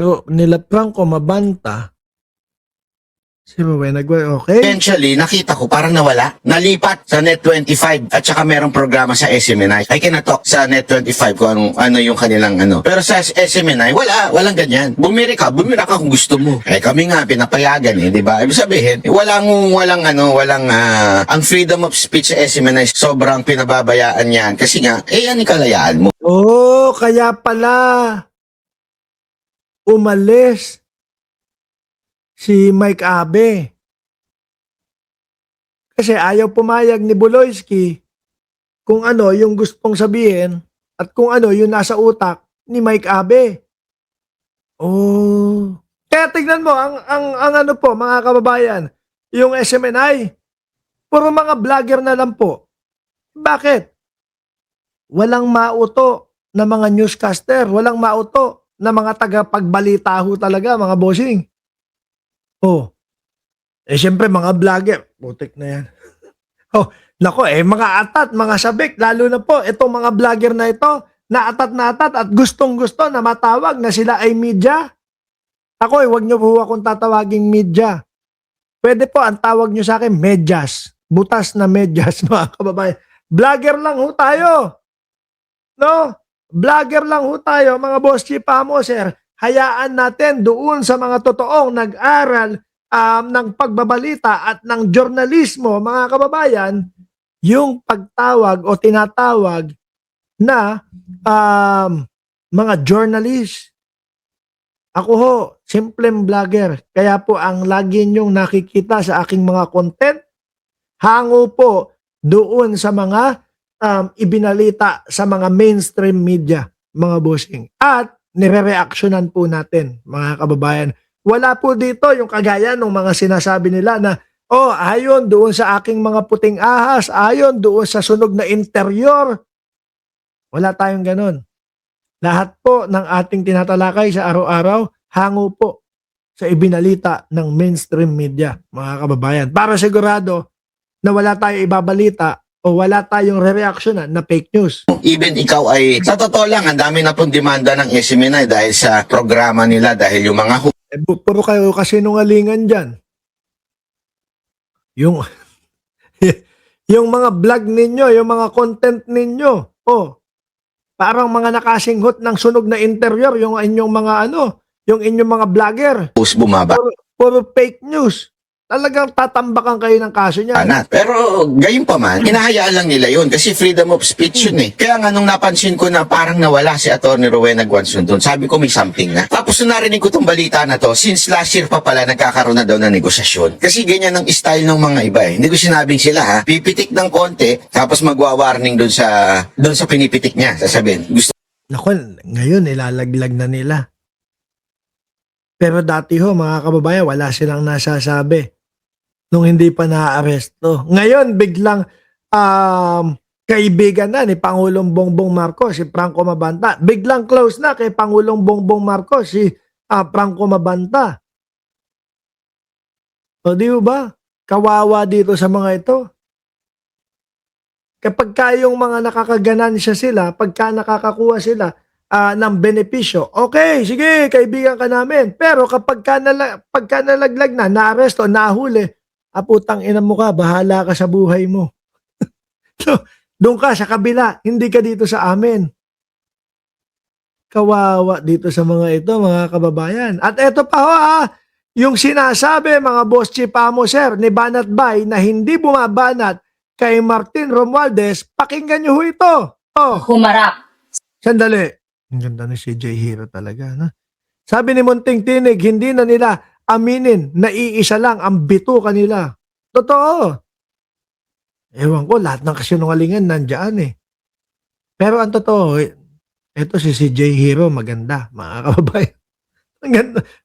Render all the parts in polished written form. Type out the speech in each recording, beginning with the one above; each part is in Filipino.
Pero nila Franco Mabanta, si Rowena Guay, okay? Eventually, nakita ko parang nawala. Nalipat sa Net25 at saka merong programa sa SMNI. I cannot talk sa Net25 kung ano yung kanilang ano. Pero sa SMNI, walang ganyan. Bumira ka kung gusto mo. Eh kami nga pinapayagan di ba? Ibig sabihin, ang freedom of speech sa SMNI sobrang pinababayaan yan. Kasi nga, yan ang kalayaan mo. Oh, kaya pala umalis si Mike Abe. Kasi ayaw pumayag ni Buloyski kung ano yung gustong sabihin at kung ano yung nasa utak ni Mike Abe. Oh. Kaya tignan mo, ang ano po, mga kababayan, yung SMNI, puro mga vlogger na lang po. Bakit? Walang mauto na mga newscaster, walang mauto na mga tagapagbalita ho talaga, mga bossing. Oh. Siyempre, mga vlogger, putik na yan. Oh, nako, mga atat, mga sabik, lalo na po, itong mga vlogger na ito, na atat at gustong-gusto na matawag na sila ay media. Ako, wag niyo po akong tatawaging media. Pwede po, ang tawag niyo sa akin, medyas. Butas na medyas, mga kababayan. Vlogger lang ho tayo. No? Vlogger lang ho tayo, mga boss chief sir. Hayaan natin doon sa mga totoong nag-aral ng pagbabalita at ng journalismo, mga kababayan, yung pagtawag o tinatawag na mga journalist. Ako ho, simpleng vlogger. Kaya po ang lagi nyong nakikita sa aking mga content, hango po doon sa mga ibinalita sa mga mainstream media, mga bossing. At nire-reactionan po natin, mga kababayan. Wala po dito yung kagaya ng mga sinasabi nila na, ayon doon sa aking mga puting ahas, ayon doon sa sunog na interior. Wala tayong ganun. Lahat po ng ating tinatalakay sa araw-araw, hango po sa ibinalita ng mainstream media, mga kababayan. Para sigurado na wala tayong ibabalita o wala tayong re-reactionan na fake news. Even ikaw ay, sa totoo lang, ang dami na pong demanda ng SMNI dahil sa programa nila, dahil yung mga puro kayo kasinungalingan dyan. Yung, yung mga vlog ninyo, yung mga content ninyo, parang mga nakasinghot ng sunog na interior, yung inyong mga yung inyong mga vlogger. post bumaba. Puro fake news. Talagang tatambakan kayo ng kaso niya. Pero gayon pa man, hinahayaan lang nila yun kasi freedom of speech yun Kaya nga nung napansin ko na parang nawala si Atty. Rowena Guanzon doon, sabi ko may something na. Tapos nung narinig ko tong balita na to, since last year pa pala nagkakaroon na daw ng negosasyon. Kasi ganyan ang style ng mga iba Hindi ko sinabing sila pipitik ng konti, tapos magwa-warning doon sa pinipitik niya. Sasabihin, gusto. Naku, ngayon ilalaglag na nila. Pero dati ho, mga kababayan, wala silang nasasabi nung hindi pa na-aresto. Ngayon, biglang kaibigan na ni Pangulong Bongbong Marcos, si Franco Mabanta. Biglang close na kay Pangulong Bongbong Marcos, si Franco Mabanta. O di ba? Kawawa dito sa mga ito. Kapag kayong mga nakakaganansya sila, pagka nakakakuha sila ng benepisyo, okay, sige, kaibigan ka namin. Pero pagka nalaglag na, naaresto, nahuli, putang ina mo ka, bahala ka sa buhay mo. So, doon ka sa kabila, hindi ka dito sa amin. Kawawa dito sa mga ito, mga kababayan. At eto pa ho yung sinasabi, mga boss chief sir, ni Banat Bay na hindi bumabanat kay Martin Romualdez, pakinggan nyo ho ito. Humarap. Sandali. Ang ganda ni CJ Hero talaga. Sabi ni Munting Tinig, hindi na nila aminin na iisa lang ang bituka nila. Totoo. Ewan ko, lahat ng kasinungalingan nandiyan Pero ang totoo, ito si CJ Hero, maganda, mga kababayan.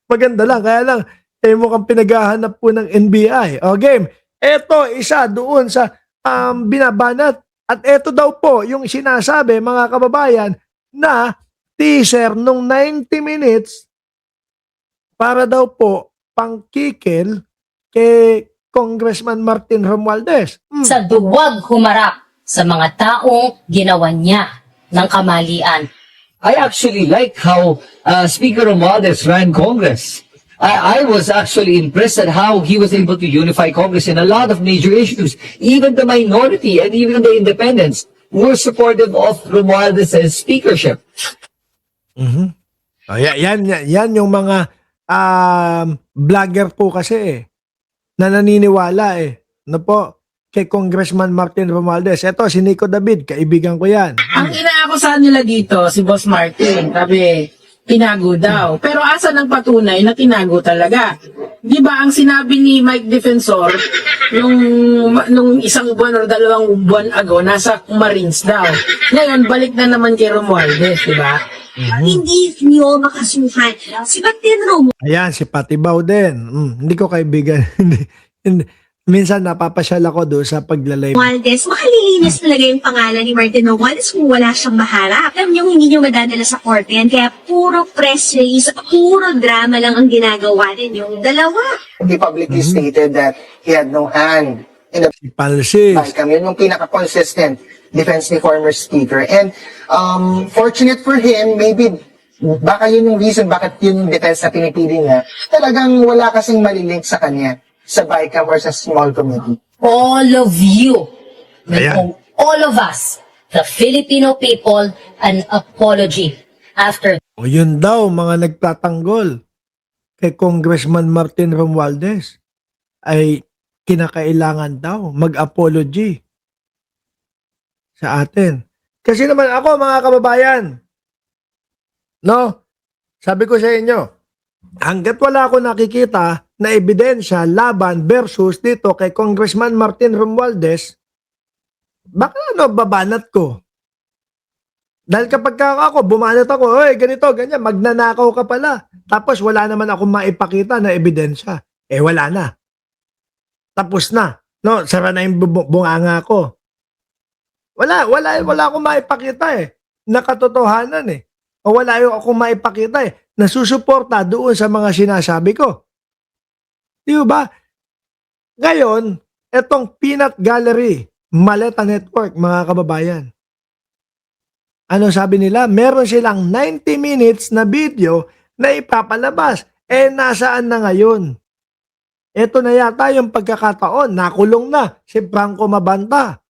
Maganda lang, kaya lang, mukhang pinaghahanap po ng NBI. O game, ito isa doon sa binabanat. At ito daw po yung sinasabi, mga kababayan, na teaser nung 90 minutes para daw po pangkikil kay Congressman Martin Romualdez. Sa duwag humarap sa mga taong ginawa niya ng kamalian. I actually like how Speaker Romualdez ran Congress. I was actually impressed at how he was able to unify Congress in a lot of major issues. Even the minority and even the independents were supportive of Romualdez's speakership. Oh, yan yung mga vlogger po kasi na naniniwala ano po, kay Congressman Martin Romualdez. Ito, si Nico David, kaibigan ko yan. Ang inaakusahan nila dito, si Boss Martin, sabi, tinago daw. Pero asa ng patunay na tinago talaga? Di ba ang sinabi ni Mike Defensor, nung isang buwan o 2 buwan ago, nasa Marines daw. Ngayon, balik na naman kay Romualdez, di ba? Hindi niyo makasuhan. Si Martin Ayan, si Pati Bao din. Hindi ko kaibigan. Hindi. Minsan napapasyal ako doon sa paglalay. Romualdez, makalilinis talaga yung pangalan ni Martin Romualdez kung wala siyang maharap. Alam niyo, hindi niyo madadala sa korte yan. Kaya puro press release, puro drama lang ang ginagawa din yung dalawa. He publicly stated that he had no hand in the Si Palsis. outcome. Yun yung pinaka-consistent defense ni former speaker. And fortunate for him, maybe baka yun yung reason bakit yun yung defense na pinipili niya. Talagang wala kasing malilink sa kanya sa BICAM or sa small committee. All of you, we Ayan. owe all of us, the Filipino people, an apology after O yun daw, mga nagtatanggol kay Congressman Martin Romualdez ay kinakailangan daw mag-apology sa atin. Kasi naman ako, mga kababayan, no? Sabi ko sa inyo, hanggat wala ako nakikita na ebidensya laban versus dito kay Congressman Martin Romualdez, baka babanat ko. Dahil kapag ako, bumanat ako, ganito, ganyan, magnanakaw ka pala. Tapos wala naman akong maipakita na ebidensya. Wala na. Tapos na. No, sara na yung bunganga ko. Wala akong maipakita na katotohanan O wala akong maipakita na susuporta doon sa mga sinasabi ko. Di ba? Ngayon, etong Peanut Gallery, Maleta Network, mga kababayan. Ano sabi nila? Meron silang 90 minutes na video na ipapalabas. Nasaan na ngayon? Ito na yata yung pagkakataon. Nakulong na si Franco Mabanta.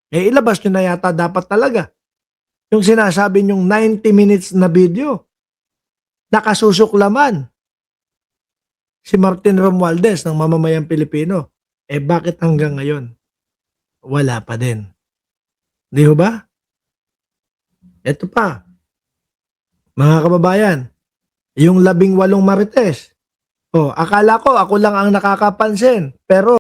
Ilabas nyo na yata dapat talaga. Yung sinasabi nyong 90 minutes na video. Nakasusuklaman si Martin Romualdez ng mamamayang Pilipino. Bakit hanggang ngayon? Wala pa din. Di ba? Ito pa. Mga kababayan, yung 18 marites. Akala ko ako lang ang nakakapansin. Pero